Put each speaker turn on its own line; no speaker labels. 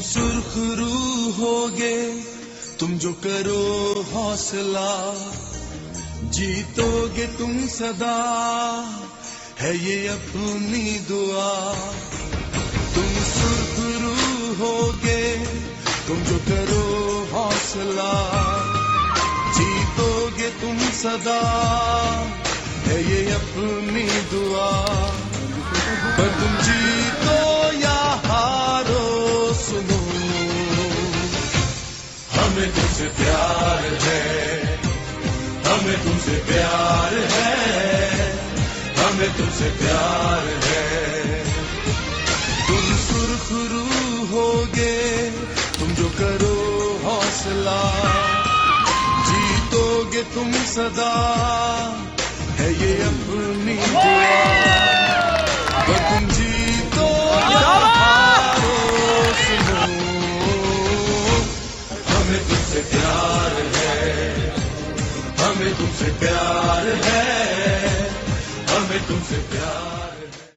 सुरखरू होगे तुम जो करो हौसला, जीतोगे तुम सदा है ये अपनी दुआ। तुम सुरखरू होगे तुम जो करो हौसला, जीतोगे तुम सदा है ये अपनी दुआ। पर तुम जीतो या हारो सुनो, हमें तुमसे प्यार है, हमें तुमसे प्यार है, हमें तुमसे प्यार है। तुम सुरखरू होगे तुम जो करो हौसला, जीतोगे तुम सदा है ये अपनी दुआ। पर तुम जीतो या हारो सुनो, हमें तुमसे प्यार है, हमें तुमसे प्यार है, हमें तुमसे प्यार